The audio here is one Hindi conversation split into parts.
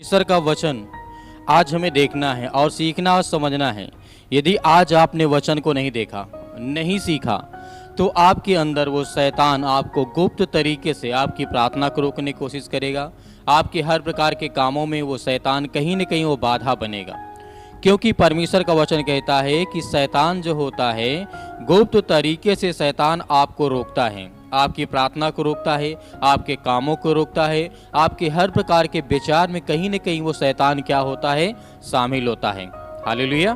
ईश्वर का वचन आज हमें देखना है और सीखना और समझना है। यदि आज आपने वचन को नहीं देखा, नहीं सीखा, तो आपके अंदर वो शैतान आपको गुप्त तरीके से आपकी प्रार्थना को रोकने की कोशिश करेगा। आपके हर प्रकार के कामों में वो शैतान कहीं न कहीं वो बाधा बनेगा, क्योंकि परमेश्वर का वचन कहता है कि शैतान जो होता है गुप्त तरीके से शैतान आपको रोकता है, आपकी प्रार्थना को रोकता है, आपके कामों को रोकता है, आपके हर प्रकार के विचार में कहीं न कहीं वो शैतान क्या होता है, शामिल होता है। हालेलुया,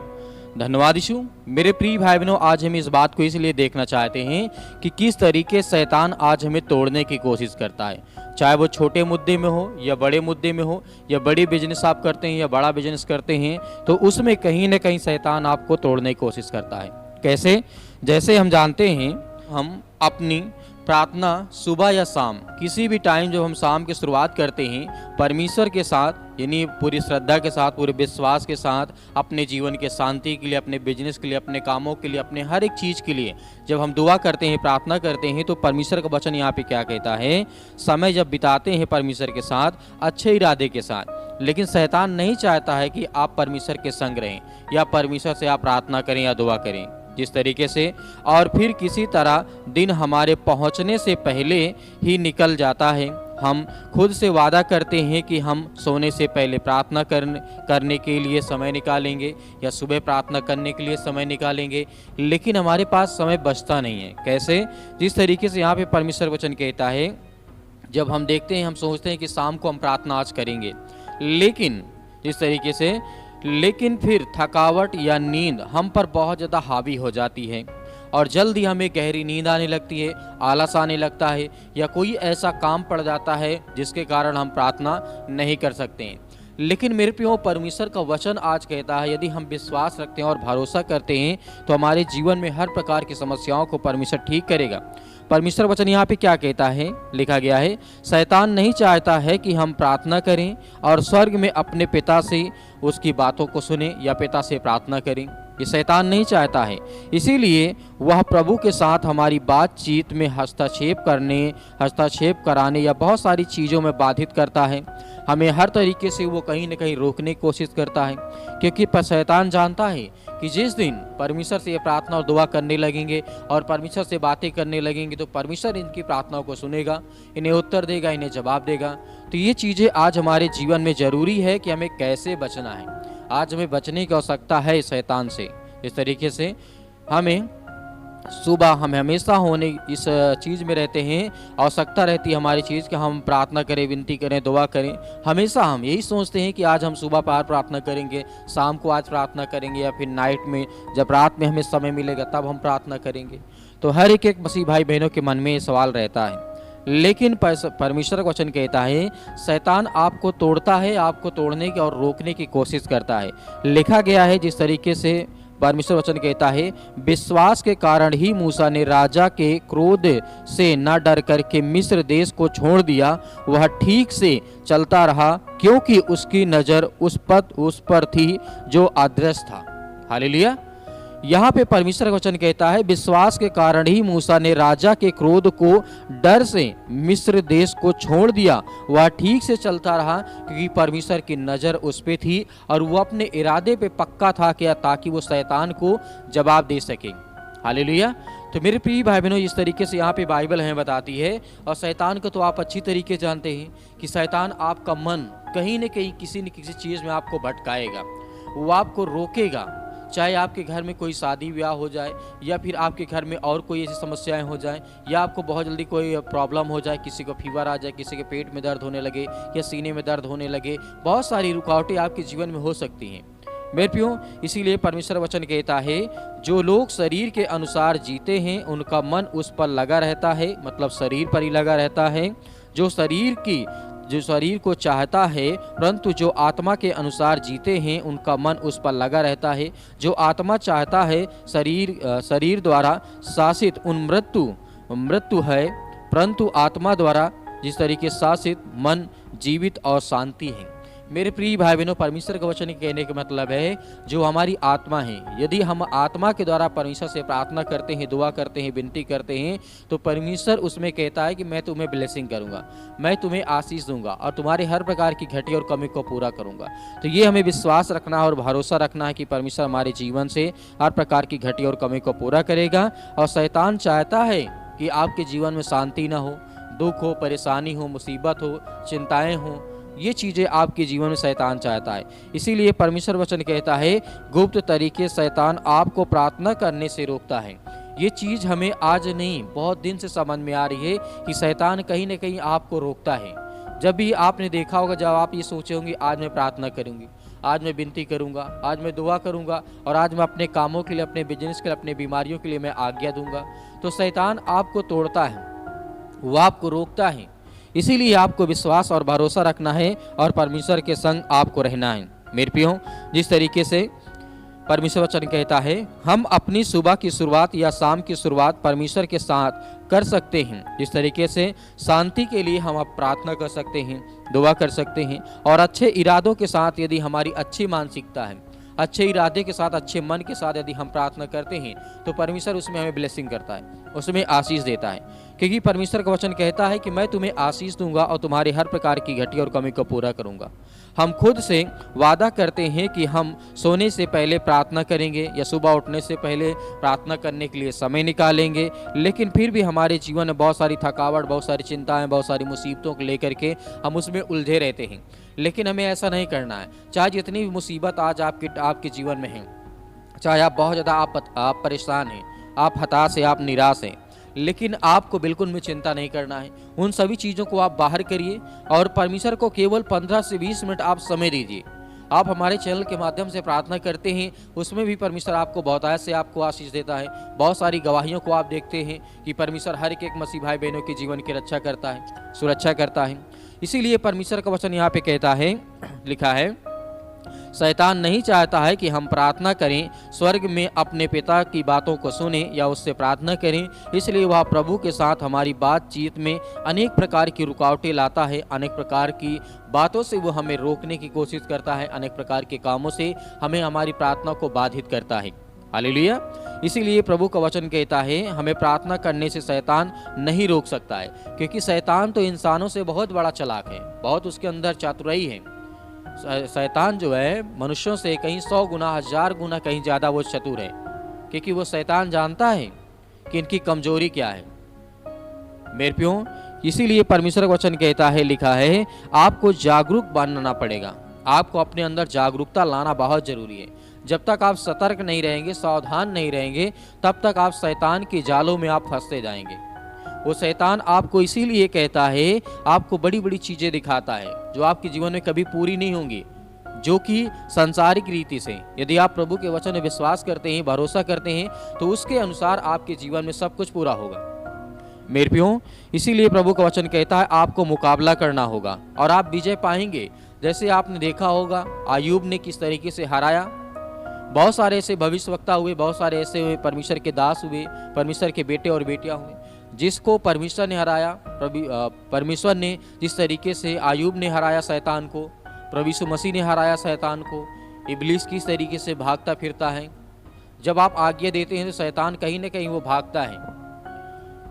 धन्यवाद यीशु। मेरे प्रिय भाई बहनों, आज हम इस बात को इसलिए देखना चाहते हैं कि किस तरीके शैतान आज हमें तोड़ने की कोशिश करता है, चाहे वो छोटे मुद्दे में हो या बड़े मुद्दे में हो, या बड़ी बिजनेस आप करते हैं या बड़ा बिजनेस करते हैं, तो उसमें कहीं न कहीं शैतान आपको तोड़ने की कोशिश करता है। कैसे? जैसे हम जानते हैं, हम अपनी प्रार्थना सुबह या शाम किसी भी टाइम जब हम शाम की शुरुआत करते हैं परमेश्वर के साथ, यानी पूरी श्रद्धा के साथ, पूरे विश्वास के साथ, अपने जीवन के शांति के लिए, अपने बिजनेस के लिए, अपने कामों के लिए, अपने हर एक चीज़ के लिए जब हम दुआ करते हैं, प्रार्थना करते हैं, तो परमेश्वर का वचन यहाँ पे क्या कहता है, समय जब बिताते हैं परमेश्वर के साथ अच्छे इरादे के साथ, लेकिन शैतान नहीं चाहता है कि आप परमेश्वर के संग रहें या परमेश्वर से आप प्रार्थना करें या दुआ करें जिस तरीके से, और फिर किसी तरह दिन हमारे पहुंचने से पहले ही निकल जाता है। हम खुद से वादा करते हैं कि हम सोने से पहले प्रार्थना करने के लिए समय निकालेंगे या सुबह प्रार्थना करने के लिए समय निकालेंगे, लेकिन हमारे पास समय बचता नहीं है। कैसे? जिस तरीके से यहाँ पे परमेश्वर वचन कहता है, जब हम देखते हैं, हम सोचते हैं कि शाम को हम प्रार्थना आज करेंगे, लेकिन जिस तरीके से, लेकिन फिर थकावट या नींद हम पर बहुत ज़्यादा हावी हो जाती है और जल्दी हमें गहरी नींद आने लगती है, आलस आने लगता है, या कोई ऐसा काम पड़ जाता है जिसके कारण हम प्रार्थना नहीं कर सकते हैं। लेकिन मेरे प्रियो, परमेश्वर का वचन आज कहता है, यदि हम विश्वास रखते हैं और भरोसा करते हैं तो हमारे जीवन में हर प्रकार की समस्याओं को परमेश्वर ठीक करेगा। परमेश्वर वचन यहाँ पे क्या कहता है, लिखा गया है, शैतान नहीं चाहता है कि हम प्रार्थना करें और स्वर्ग में अपने पिता से उसकी बातों को सुने या पिता से प्रार्थना करें। ये शैतान नहीं चाहता है, इसीलिए वह प्रभु के साथ हमारी बातचीत में हस्तक्षेप कराने या बहुत सारी चीज़ों में बाधित करता है। हमें हर तरीके से वो कहीं न कहीं रोकने की कोशिश करता है, क्योंकि शैतान जानता है कि जिस दिन परमेश्वर से ये प्रार्थना और दुआ करने लगेंगे और परमेश्वर से बातें करने लगेंगे तो परमेश्वर इनकी प्रार्थनाओं को सुनेगा, इन्हें उत्तर देगा, इन्हें जवाब देगा। तो ये चीज़ें आज हमारे जीवन में ज़रूरी है कि हमें कैसे बचना है। आज हमें बचने की आवश्यकता है शैतान से। इस तरीके से हम हमेशा होने इस चीज़ में रहते हैं, आवश्यकता रहती है हमारी चीज़ कि हम प्रार्थना करें, विनती करें, दुआ करें। हमेशा हम यही सोचते हैं कि आज हम सुबह पार प्रार्थना करेंगे, शाम को आज प्रार्थना करेंगे, या फिर नाइट में जब रात में हमें समय मिलेगा तब हम प्रार्थना करेंगे। तो हर एक मसीह भाई बहनों के मन में ये सवाल रहता है, लेकिन परमेश्वर का वचन कहता है शैतान आपको तोड़ता है, आपको तोड़ने की और रोकने की कोशिश करता है। लिखा गया है, जिस तरीके से परमेश्वर वचन कहता है, विश्वास के कारण ही मूसा ने राजा के क्रोध से न डर करके मिस्र देश को छोड़ दिया। वह ठीक से चलता रहा क्योंकि उसकी नज़र उस पर थी जो अदृश्य था। हालेलुया। यहाँ पे परमेश्वर का वचन कहता है, विश्वास के कारण ही मूसा ने राजा के क्रोध को डर से मिस्र देश को छोड़ दिया। वह ठीक से चलता रहा क्योंकि परमेश्वर की नज़र उस पे थी और वो अपने इरादे पे पक्का था क्या, ताकि वो शैतान को जवाब दे सके। हालेलुया। तो मेरे प्रिय भाई बहनों, इस तरीके से यहाँ पे बाइबल हमें बताती है, और शैतान को तो आप अच्छी तरीके जानते हैं कि शैतान आपका मन कहीं न कहीं किसी न किसी चीज़ में आपको भटकाएगा, वो आपको रोकेगा। चाहे आपके घर में कोई शादी ब्याह हो जाए, या फिर आपके घर में और कोई ऐसी समस्याएं हो जाएं, या आपको बहुत जल्दी कोई प्रॉब्लम हो जाए, किसी को फीवर आ जाए, किसी के पेट में दर्द होने लगे या सीने में दर्द होने लगे, बहुत सारी रुकावटें आपके जीवन में हो सकती हैं मेरे प्रियो। इसीलिए परमेश्वर वचन कहता है, जो लोग शरीर के अनुसार जीते हैं उनका मन उस पर लगा रहता है, मतलब शरीर पर ही लगा रहता है। जो शरीर को चाहता है, परंतु जो आत्मा के अनुसार जीते हैं उनका मन उस पर लगा रहता है। जो आत्मा चाहता है शरीर द्वारा शासित उन मृत्यु है, परंतु आत्मा द्वारा जिस तरीके शासित मन जीवित और शांति है। मेरे प्रिय भाई बहनों, परमेश्वर का वचन कहने का मतलब है जो हमारी आत्मा है, यदि हम आत्मा के द्वारा परमेश्वर से प्रार्थना करते हैं, दुआ करते हैं, विनती करते हैं, तो परमेश्वर उसमें कहता है कि मैं तुम्हें ब्लेसिंग करूंगा, मैं तुम्हें आशीष दूंगा और तुम्हारे हर प्रकार की घटी और कमी को पूरा करूंगा। तो ये हमें विश्वास रखना और भरोसा रखना है कि परमेश्वर हमारे जीवन से हर प्रकार की घटी और कमी को पूरा करेगा। और शैतान चाहता है कि आपके जीवन में शांति ना हो, दुख हो, परेशानी हो, मुसीबत हो, चिंताएं हो, ये चीज़ें आपके जीवन में शैतान चाहता है। इसीलिए परमेश्वर वचन कहता है गुप्त तरीके शैतान आपको प्रार्थना करने से रोकता है। ये चीज़ हमें आज नहीं, बहुत दिन से समझ में आ रही है कि शैतान कहीं ना कहीं आपको रोकता है। जब भी आपने देखा होगा, जब आप ये सोचे होंगे आज मैं प्रार्थना करूंगी, आज मैं विनती करूंगा, आज मैं दुआ करूंगा और आज मैं अपने कामों के लिए, अपने बिजनेस के लिए, अपने बीमारियों के लिए मैं आज्ञा दूंगा, तो शैतान आपको तोड़ता है, वो आपको रोकता है। इसीलिए आपको विश्वास और भरोसा रखना है और परमेश्वर के संग आपको रहना है। मेरे प्रियो, जिस तरीके से परमेश्वर वचन कहता है हम अपनी सुबह की शुरुआत या शाम की शुरुआत परमेश्वर के साथ कर सकते हैं, जिस तरीके से शांति के लिए हम अब प्रार्थना कर सकते हैं, दुआ कर सकते हैं और अच्छे इरादों के साथ, यदि हमारी अच्छी मानसिकता है, अच्छे इरादे के साथ, अच्छे मन के साथ यदि हम प्रार्थना करते हैं, तो परमेश्वर उसमें हमें ब्लेसिंग करता है, उसमें आशीष देता है। क्योंकि परमेश्वर का वचन कहता है कि मैं तुम्हें आशीष दूंगा और तुम्हारे हर प्रकार की घटी और कमी को पूरा करूंगा। हम खुद से वादा करते हैं कि हम सोने से पहले प्रार्थना करेंगे या सुबह उठने से पहले प्रार्थना करने के लिए समय निकालेंगे, लेकिन फिर भी हमारे जीवन में बहुत सारी थकावट, बहुत सारी चिंताएं, बहुत सारी मुसीबतों को लेकर के हम उसमें उलझे रहते हैं। लेकिन हमें ऐसा नहीं करना है। चाहे जितनी भी मुसीबत आज आपके जीवन में है, चाहे आप बहुत ज़्यादा आप परेशान हैं, आप हताश हैं, आप निराश हैं, लेकिन आपको बिल्कुल भी चिंता नहीं करना है। उन सभी चीज़ों को आप बाहर करिए और परमेश्वर को केवल 15 से 20 मिनट आप समय दीजिए। आप हमारे चैनल के माध्यम से प्रार्थना करते हैं, उसमें भी परमेश्वर आपको बहुतायत से आपको आशीष देता है। बहुत सारी गवाहियों को आप देखते हैं कि परमेश्वर हर एक मसीह भाई बहनों के जीवन की रक्षा करता है, सुरक्षा करता है। इसीलिए परमेश्वर का वचन यहाँ पे कहता है, लिखा है, शैतान नहीं चाहता है कि हम प्रार्थना करें, स्वर्ग में अपने पिता की बातों को सुने या उससे प्रार्थना करें। इसलिए वह प्रभु के साथ हमारी बातचीत में अनेक प्रकार की रुकावटें लाता है, अनेक प्रकार की बातों से वो हमें रोकने की कोशिश करता है, अनेक प्रकार के कामों से हमें हमारी प्रार्थना को बाधित करता है। हालेलुया। इसीलिए प्रभु का वचन कहता है हमें प्रार्थना करने से शैतान नहीं रोक सकता है, क्योंकि शैतान तो इंसानों से बहुत बड़ा चालाक है, बहुत उसके अंदर चातुराई है। शैतान जो है मनुष्यों से कहीं 100 गुना, 1000 गुना कहीं ज़्यादा वो चतुर है, क्योंकि वो शैतान जानता है कि इनकी कमजोरी क्या है। मेरे प्रियो, इसीलिए परमेश्वर का वचन कहता है, लिखा है, आपको जागरूक बनना पड़ेगा, आपको अपने अंदर जागरूकता लाना बहुत जरूरी है। जब तक आप सतर्क नहीं रहेंगे, सावधान नहीं रहेंगे, तब तक आप शैतान के जालों में आप फंसते जाएंगे। वो शैतान आपको इसीलिए कहता है, आपको बड़ी बड़ी चीजें दिखाता है जो आपके जीवन में कभी पूरी नहीं होंगी, जो कि सांसारिक रीति से, यदि आप प्रभु के वचन में विश्वास करते हैं, भरोसा करते हैं, तो उसके अनुसार आपके जीवन में सब कुछ पूरा होगा। मेरे प्रियो, इसीलिए प्रभु का वचन कहता है आपको मुकाबला करना होगा और आप विजय पाएंगे। जैसे आपने देखा होगा आयूब ने किस तरीके से हराया। बहुत सारे ऐसे भविष्यवक्ता हुए, बहुत सारे ऐसे हुए परमेश्वर के दास हुए, परमेश्वर के बेटे और बेटियां हुए, जिसको परमेश्वर ने हराया। परमेश्वर ने जिस तरीके से आयूब ने हराया शैतान को, प्रभु यीशु मसीह ने हराया शैतान को। इब्लीस किस तरीके से भागता फिरता है, जब आप आज्ञा देते हैं तो शैतान कहीं ना कहीं वो भागता है,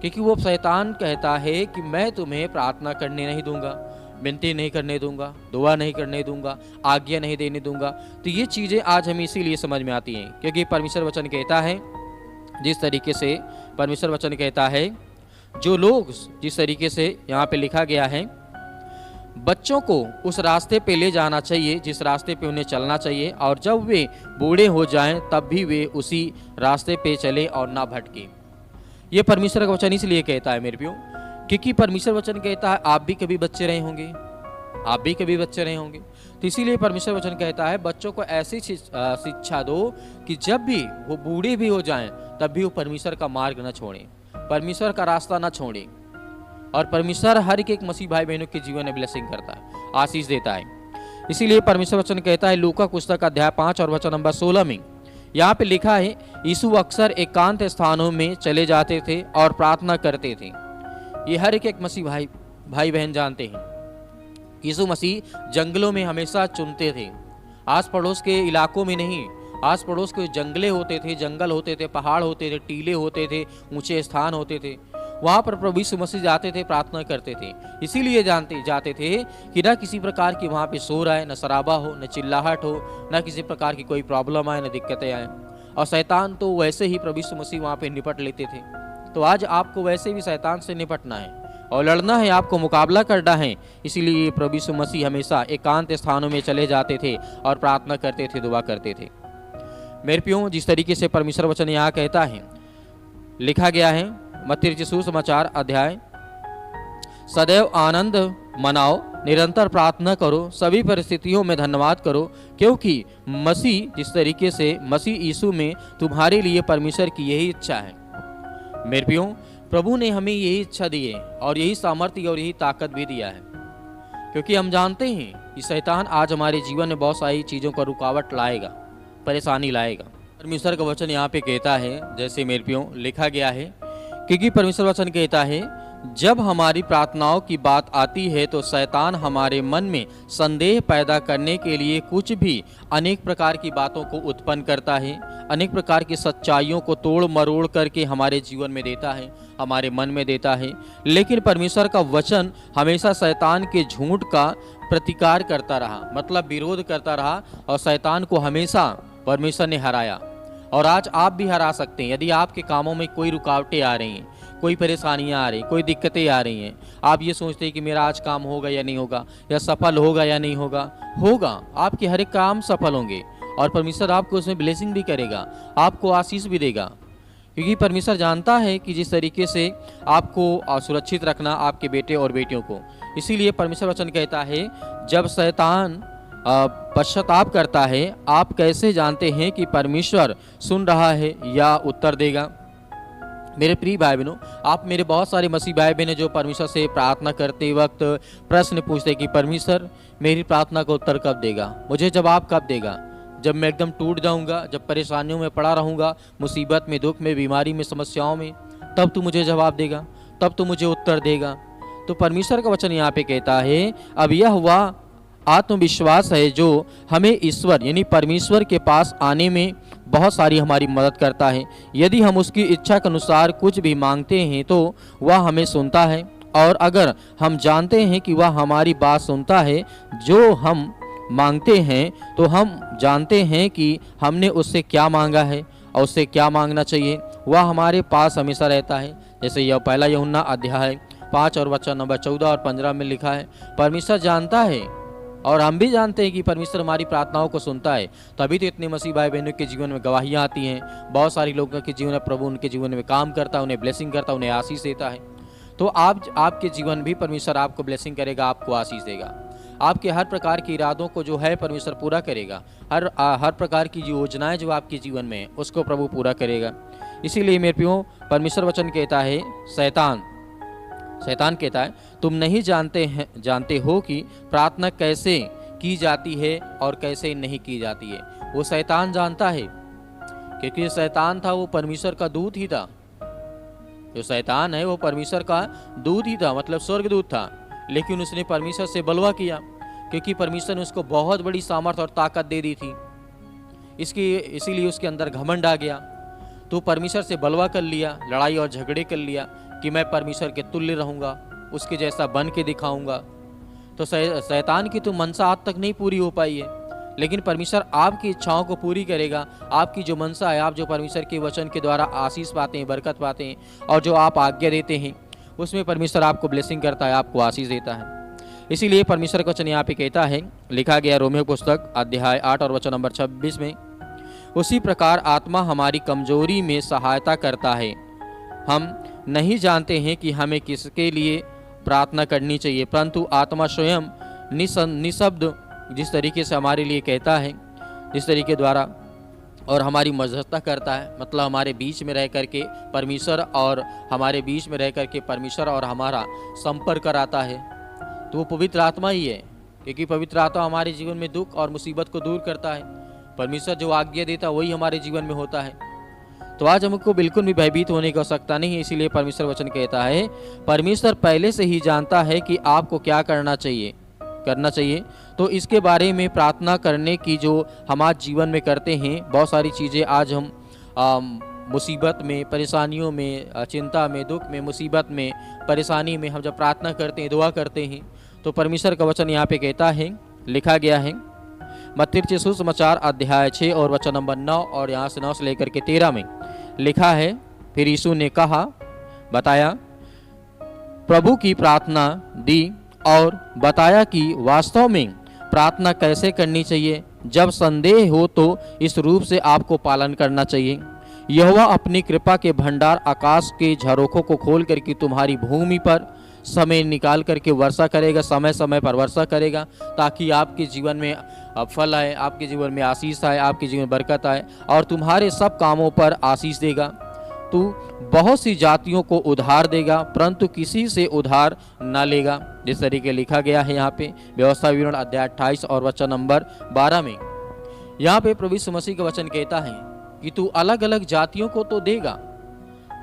क्योंकि वो शैतान कहता है कि मैं तुम्हें प्रार्थना करने नहीं दूंगा, विनती नहीं करने दूंगा, दुआ नहीं करने दूंगा, आज्ञा नहीं देने दूंगा। तो ये चीज़ें आज हमें इसीलिए समझ में आती हैं, क्योंकि परमेश्वर वचन कहता है, जिस तरीके से परमेश्वर वचन कहता है, जो लोग, जिस तरीके से यहाँ पे लिखा गया है, बच्चों को उस रास्ते पे ले जाना चाहिए जिस रास्ते पे उन्हें चलना चाहिए, और जब वे बूढ़े हो जाएं तब भी वे उसी रास्ते पे चले और ना भटके। ये परमेश्वर का वचन इसलिए कहता है मेरे प्रियो, क्योंकि परमेश्वर वचन कहता है आप भी कभी बच्चे रहे होंगे, आप भी कभी बच्चे रहे होंगे। तो इसीलिए परमेश्वर वचन कहता है बच्चों को ऐसी शिक्षा दो कि जब भी वो बूढ़े भी हो जाएं तब भी वो परमेश्वर का मार्ग न छोड़ें, परमेश्वर का रास्ता न छोड़ें। और परमेश्वर हर एक मसीह भाई बहनों के जीवन में ब्लेसिंग करता है, आशीष देता है। इसीलिए परमेश्वर वचन कहता है लूका पुस्तक अध्याय 5 और वचन नंबर 16 में यहाँ पे लिखा है, यीशु अक्सर एकांत स्थानों में चले जाते थे और प्रार्थना करते थे। ये हर एक मसीह भाई बहन जानते हैं यीशु मसीह जंगलों में हमेशा चुनते थे, आस पड़ोस के इलाकों में नहीं। आस पड़ोस के जंगले होते थे, जंगल होते थे, पहाड़ होते थे, टीले होते थे, ऊंचे स्थान होते थे, वहाँ पर प्रभु यीशु मसीह जाते थे, प्रार्थना करते थे। इसीलिए जाते थे कि न किसी प्रकार की वहाँ पे शोर आए, न शराबा हो, न चिल्लाहट हो, न किसी प्रकार की कोई प्रॉब्लम आए, न दिक्कतें आए। और शैतान तो वैसे ही प्रभु यीशु मसीह वहाँ पे निपट लेते थे। तो आज आपको वैसे भी शैतान से निपटना है और लड़ना है, आपको मुकाबला करना है। इसीलिए प्रभु यीशु मसीह हमेशा एकांत स्थानों में चले जाते थे और प्रार्थना करते थे, दुआ करते थे। मेरे प्रियो, जिस तरीके से परमेश्वर वचन यहाँ कहता है, लिखा गया है मत्ती रचित सुसमाचार अध्याय, सदैव आनंद मनाओ, निरंतर प्रार्थना करो, सभी परिस्थितियों में धन्यवाद करो, क्योंकि मसीह जिस तरीके से मसीह यीशु में तुम्हारे लिए परमेश्वर की यही इच्छा है। मेरे प्रियो, प्रभु ने हमें यही इच्छा दी है और यही सामर्थ्य और यही ताकत भी दिया है, क्योंकि हम जानते हैं कि शैतान आज हमारे जीवन में बहुत सारी चीज़ों का रुकावट लाएगा, परेशानी लाएगा। परमेश्वर का वचन यहाँ पे कहता है, जैसे मेरे प्रियो लिखा गया है, क्योंकि परमेश्वर वचन कहता है, जब हमारी प्रार्थनाओं की बात आती है तो शैतान हमारे मन में संदेह पैदा करने के लिए कुछ भी अनेक प्रकार की बातों को उत्पन्न करता है, अनेक प्रकार की सच्चाइयों को तोड़ मरोड़ करके हमारे जीवन में देता है, हमारे मन में देता है। लेकिन परमेश्वर का वचन हमेशा शैतान के झूठ का प्रतिकार करता रहा, मतलब विरोध करता रहा, और शैतान को हमेशा परमेश्वर ने हराया। और आज आप भी हरा सकते हैं। यदि आपके कामों में कोई रुकावटें आ रही हैं, कोई परेशानियां आ रही, कोई दिक्कतें आ रही हैं, आप ये सोचते हैं कि मेरा आज काम होगा या नहीं होगा, या सफल होगा या नहीं होगा, होगा, आपके हर एक काम सफल होंगे और परमेश्वर आपको उसमें ब्लेसिंग भी करेगा, आपको आशीष भी देगा। क्योंकि परमेश्वर जानता है कि जिस तरीके से आपको सुरक्षित रखना आपके बेटे और बेटियों को। इसीलिए परमेश्वर वचन कहता है, जब शैतान पश्चाताप करता है, आप कैसे जानते हैं कि परमेश्वर सुन रहा है या उत्तर देगा। मेरे प्रिय भाई बहनों, आप मेरे बहुत सारे मसीह भाई बहन जो परमेश्वर से प्रार्थना करते वक्त प्रश्न पूछते कि परमेश्वर मेरी प्रार्थना का उत्तर कब देगा, मुझे जवाब कब देगा, जब मैं एकदम टूट जाऊंगा, जब परेशानियों में पड़ा रहूंगा, मुसीबत में, दुख में, बीमारी में, समस्याओं में, तब तू मुझे जवाब देगा, तब तू मुझे उत्तर देगा। तो परमेश्वर का वचन यहाँ पे कहता है, अब यह हुआ आत्मविश्वास है जो हमें ईश्वर यानी परमेश्वर के पास आने में बहुत सारी हमारी मदद करता है। यदि हम उसकी इच्छा के अनुसार कुछ भी मांगते हैं तो वह हमें सुनता है, और अगर हम जानते हैं कि वह हमारी बात सुनता है जो हम मांगते हैं, तो हम जानते हैं कि हमने उससे क्या मांगा है और उससे क्या मांगना चाहिए। वह हमारे पास हमेशा रहता है। जैसे यह पहला यूहन्ना अध्याय 5 और वचन नंबर 14 और 15 में लिखा है, परमेश्वर जानता है और हम भी जानते हैं कि परमेश्वर हमारी प्रार्थनाओं को सुनता है। तभी तो इतने मसीह भाई बहनों के जीवन में गवाहियाँ आती हैं, बहुत सारे लोगों के जीवन में प्रभु उनके जीवन में काम करता है, उन्हें ब्लेसिंग करता है, उन्हें आशीष देता है। तो आपके जीवन भी परमेश्वर आपको ब्लेसिंग करेगा, आपको आशीष देगा, आपके हर प्रकार के इरादों को जो है परमेश्वर पूरा करेगा। हर प्रकार की योजनाएं जो आपके जीवन में है उसको प्रभु पूरा करेगा। इसीलिए मेरे प्रियो, परमेश्वर वचन कहता है, शैतान कहता है, तुम नहीं जानते हो कि प्रार्थना कैसे की जाती है और कैसे नहीं की जाती है। वो शैतान जानता है, क्योंकि शैतान था वो परमेश्वर का दूत ही था। जो शैतान है वो परमेश्वर का दूत ही था, मतलब स्वर्गदूत था। लेकिन उसने परमेश्वर से बलवा किया, क्योंकि परमेश्वर ने उसको बहुत बड़ी सामर्थ और ताकत दे दी थी। इसीलिए उसके अंदर घमंड आ गया। तो परमेश्वर से बलवा कर लिया, लड़ाई और झगड़े कर लिया कि मैं परमेश्वर के तुल्य रहूंगा, उसके जैसा बन के दिखाऊंगा। तो शैतान की तो मनसा आज तक नहीं पूरी हो पाई है, लेकिन परमेश्वर आपकी इच्छाओं को पूरी करेगा। आपकी जो मनसा है, आप जो परमेश्वर के वचन के द्वारा आशीष पाते हैं, बरकत पाते हैं, और जो आप आज्ञा देते हैं, उसमें परमेश्वर आपको ब्लेसिंग करता है, आपको आशीष देता है। इसीलिए परमेश्वर का वचन यहाँ पे कहता है, लिखा गया रोमियो पुस्तक अध्याय 8 और वचन नंबर 26 में, उसी प्रकार आत्मा हमारी कमजोरी में सहायता करता है। हम नहीं जानते हैं कि हमें किसके लिए प्रार्थना करनी चाहिए, परंतु आत्मा स्वयं निशब्द जिस तरीके से हमारे लिए कहता है, जिस तरीके द्वारा और हमारी मध्यस्थता करता है, मतलब हमारे बीच में रह करके परमेश्वर और हमारे बीच में रह करके परमेश्वर और हमारा संपर्क कराता है, तो वो पवित्र आत्मा ही है। क्योंकि पवित्र आत्मा हमारे जीवन में दुख और मुसीबत को दूर करता है। परमेश्वर जो आज्ञा देता है वही हमारे जीवन में होता है। तो आज हमको बिल्कुल भी भयभीत होने की आवश्यकता नहीं है। इसीलिए परमेश्वर वचन कहता है, परमेश्वर पहले से ही जानता है कि आपको क्या करना चाहिए। करना चाहिए। तो इसके बारे में प्रार्थना करने की जो हम आज जीवन में करते हैं, बहुत सारी चीज़ें आज हम मुसीबत में, परेशानियों में, चिंता में, दुख में, मुसीबत में, परेशानी में हम जब प्रार्थना करते हैं, दुआ करते हैं, तो परमेश्वर का वचन यहाँ पे कहता है, लिखा गया है मत्ती सुसमाचार अध्याय 6 और वचन नंबर 9 और यहाँ से 9 से लेकर के 13 में लिखा है, फिर यीशु ने कहा, बताया, प्रभु की प्रार्थना दी और बताया कि वास्तव में प्रार्थना कैसे करनी चाहिए। जब संदेह हो तो इस रूप से आपको पालन करना चाहिए, यहोवा अपनी कृपा के भंडार आकाश के झरोखों को खोल करके तुम्हारी भूमि पर समय निकाल करके वर्षा करेगा, समय समय पर वर्षा करेगा, ताकि आपके जीवन में फल आए, आपके जीवन में आशीष आए, आपके जीवन में बरकत आए और तुम्हारे सब कामों पर आशीष देगा। तू बहुत सी जातियों को उधार देगा, परंतु किसी से उधार न लेगा। जिस तरीके लिखा गया है यहाँ पे व्यवस्था विवरण अध्याय 28 और वचन नंबर 12 में, यहाँ पे प्रभु यीशु मसीह का वचन कहता है कि तू अलग अलग जातियों को तो देगा,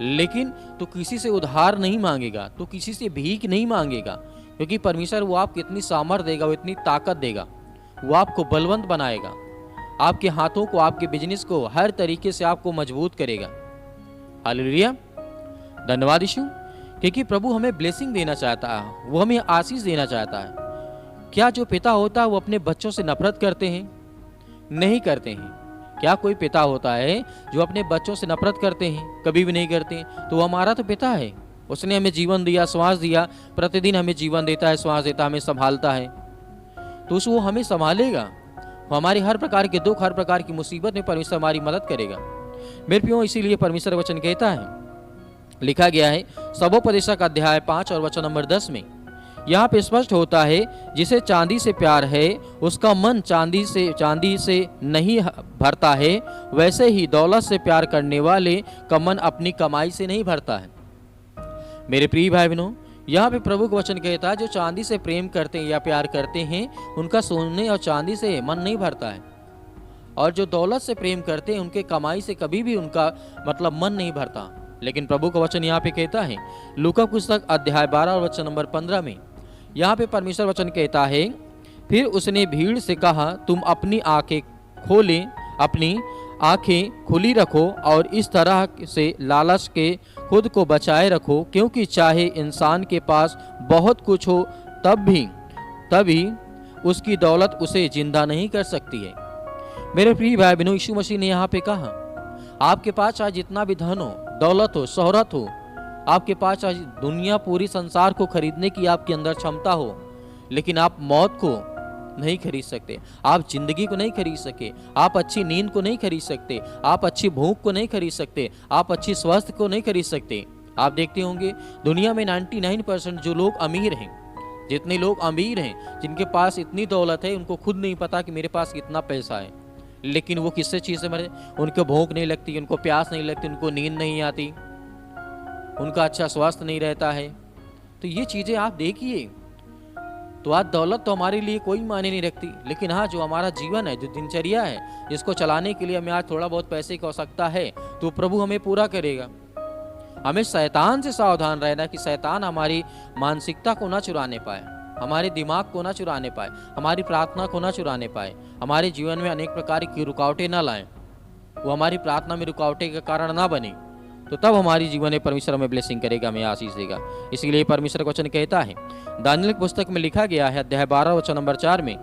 लेकिन तू किसी से उधार नहीं मांगेगा, तू किसी से भीख नहीं मांगेगा, क्योंकि परमेश्वर वो आपको इतनी सामर्थ देगा, वो इतनी ताकत देगा, वो आपको बलवंत बनाएगा, आपके हाथों को, आपके बिजनेस को हर तरीके से आपको मजबूत करेगा। हालेलुया, धन्यवाद यीशु, क्योंकि प्रभु हमें ब्लेसिंग देना चाहता है, वो हमें आशीष देना चाहता है। क्या जो पिता होता है वो अपने बच्चों से नफरत करते हैं? नहीं करते हैं। क्या कोई पिता होता है जो अपने बच्चों से नफरत करते हैं? कभी भी नहीं करते। तो वो हमारा तो पिता है, उसने हमें जीवन दिया, श्वास दिया, प्रतिदिन हमें जीवन देता है, श्वास देता है, हमें संभालता है, तो वो हमें संभालेगा। हमारी हर प्रकार के दुख, हर प्रकार की मुसीबत में परमेश्वर हमारी मदद करेगा। मेरे प्रियो, इसीलिए परमेश्वर वचन कहता है, लिखा गया है सबोपदेशक अध्याय 5 और वचन नंबर 10 में, यहाँ पे स्पष्ट होता है, जिसे चांदी से प्यार है उसका मन चांदी से नहीं भरता है, वैसे ही दौलत से प्यार करने वाले का मन अपनी कमाई से नहीं भरता है। मेरे प्रिय भाई बहनों, यहाँ पे प्रभु का वचन कहता है, जो चांदी से प्रेम करते हैं या प्यार करते हैं, उनका सोने और चांदी से मन नहीं भरता है, और जो दौलत से प्रेम करते हैं, उनके कमाई से कभी भी उनका मन नहीं भरता। लेकिन प्रभु का वचन यहाँ पे कहता है, लूका पुस्तक अध्याय 12 और वचन नंबर 15 में, यहाँ पे परमेश्वर वचन कहता है, फिर उसने भीड़ से कहा, तुम अपनी आंखें खुली रखो और इस तरह से लालच के खुद को बचाए रखो, क्योंकि चाहे इंसान के पास बहुत कुछ हो तभी उसकी दौलत उसे जिंदा नहीं कर सकती है। मेरे प्रिय भाई बहनों, यीशु मसीह ने यहाँ पे कहा, आपके पास चाहे जितना भी धन हो, दौलत हो, शोहरत हो, आपके पास चाहे दुनिया पूरी संसार को खरीदने की आपके अंदर क्षमता हो, लेकिन आप मौत को नहीं खरीद सकते, आप जिंदगी को नहीं खरीद सके, आप अच्छी नींद को नहीं खरीद सकते, आप अच्छी भूख को नहीं खरीद सकते, आप अच्छी स्वास्थ्य को नहीं खरीद सकते। आप देखते होंगे दुनिया में 99% जो लोग अमीर हैं, जितने लोग अमीर हैं, जिनके पास इतनी दौलत है, उनको खुद नहीं पता कि मेरे पास कितना पैसा है, लेकिन वो किससे चीज़ से मरे, उनको भूख नहीं लगती, उनको प्यास नहीं लगती, उनको नींद नहीं आती, उनका अच्छा स्वास्थ्य नहीं रहता है। तो ये चीज़ें आप देखिए, तो आज दौलत तो हमारे लिए कोई मायने नहीं रखती, लेकिन हाँ, जो हमारा जीवन है, जो दिनचर्या है, जिसको चलाने के लिए हमें आज थोड़ा बहुत पैसे की आवश्यकता है, तो प्रभु हमें पूरा करेगा। हमें शैतान से सावधान रहना कि शैतान हमारी मानसिकता को ना चुराने पाए, हमारे दिमाग को ना चुराने पाए, हमारी प्रार्थना को ना चुराने पाए, हमारे जीवन में अनेक प्रकार की रुकावटें ना लाएं, वो हमारी प्रार्थना में रुकावटें का कारण ना बने, तो तब हमारी जीवन में परमेश्वर हमें ब्लेसिंग करेगा, हमें आशीष देगा। इसलिए परमेश्वर का वचन कहता है, दानियल की पुस्तक में लिखा गया है अध्याय 12 वचन नंबर 4 में,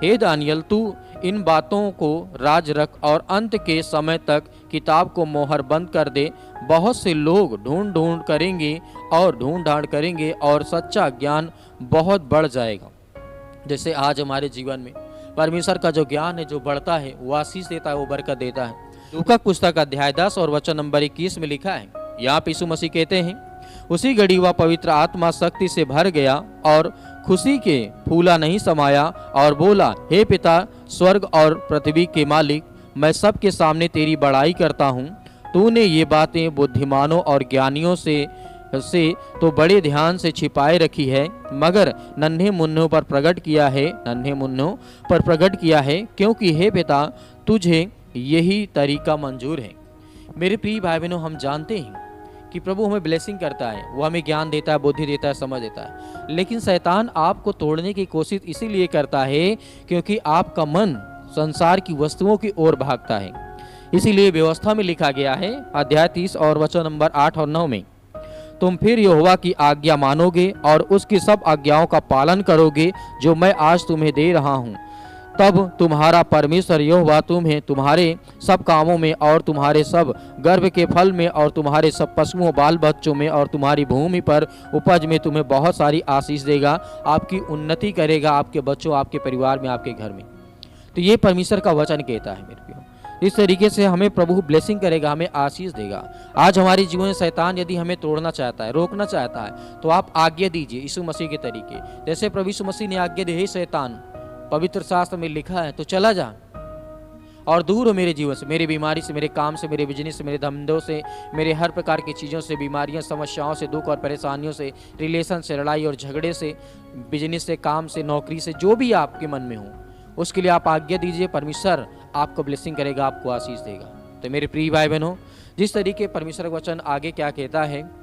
हे दानियल, तू इन बातों को राज रख और अंत के समय तक किताब को मोहर बंद कर दे। बहुत से लोग ढूंढ करेंगे और ढूंढ ढांड करेंगे और सच्चा ज्ञान बहुत बढ़ जाएगा। जैसे आज हमारे जीवन में परमेश्वर का जो ज्ञान है, जो बढ़ता है, वो आशीष देता है, वो बरकत देता है। लूका पुस्तक अध्याय 10 और वचन नंबर 21 में लिखा है, यहाँ पे यीशु मसीह कहते हैं, उसी घड़ी वह पवित्र आत्मा शक्ति से भर गया और खुशी के फूला नहीं समाया और बोला, हे पिता, स्वर्ग और पृथ्वी के मालिक, मैं सबके सामने तेरी बड़ाई करता हूँ। तूने ये बातें बुद्धिमानों और ज्ञानियों से तो बड़े ध्यान से छिपाए रखी है, मगर नन्हे मुन्नों पर प्रकट किया है, क्योंकि हे पिता, तुझे यही तरीका मंजूर है। मेरे प्रिय भाई बहनों, हम जानते हैं कि प्रभु हमें ब्लेसिंग करता है, वो हमें ज्ञान देता है, बुद्धि देता है, समझ देता है। लेकिन शैतान आपको तोड़ने की कोशिश इसीलिए करता है क्योंकि आपका मन संसार की वस्तुओं की ओर भागता है। इसीलिए व्यवस्था में लिखा गया है, अध्याय 30 और वचन नंबर 8 और 9 में, तुम फिर यहोवा की आज्ञा मानोगे और उसकी सब आज्ञाओं का पालन करोगे जो मैं आज तुम्हें दे रहा हूँ, तब तुम्हारा परमेश्वर यहोवा तुम्हें तुम्हारे सब कामों में और तुम्हारे सब गर्भ के फल में और तुम्हारे सब पशुओं बाल बच्चों में और तुम्हारी भूमि पर उपज में तुम्हें बहुत सारी आशीष देगा, आपकी उन्नति करेगा, आपके बच्चों, आपके परिवार में, आपके घर में। तो ये परमेश्वर का वचन कहता है मेरे प्रियो। इस तरीके से हमें प्रभु ब्लेसिंग करेगा, हमें आशीष देगा। आज हमारे जीवन में शैतान यदि हमें तोड़ना चाहता है, रोकना चाहता है, तो आप आज्ञा दीजिए यीशु मसीह के तरीके। जैसे प्रभु यीशु मसीह ने आज्ञा दी, हे शैतान, पवित्र शास्त्र में लिखा है, तो चला जा और दूर हो मेरे जीवन से, मेरी बीमारी से, मेरे काम से, मेरे बिजनेस से, मेरे धंधों से, मेरे हर प्रकार की चीज़ों से, बीमारियां, समस्याओं से, दुख और परेशानियों से, रिलेशन से, लड़ाई और झगड़े से, बिजनेस से, काम से, नौकरी से, जो भी आपके मन में हो, उसके लिए आप आज्ञा दीजिए। परमेश्वर आपको ब्लेसिंग करेगा, आपको आशीष देगा। तो मेरे प्रिय भाई बहनों, जिस तरीके परमेश्वर का वचन आगे क्या कहता है,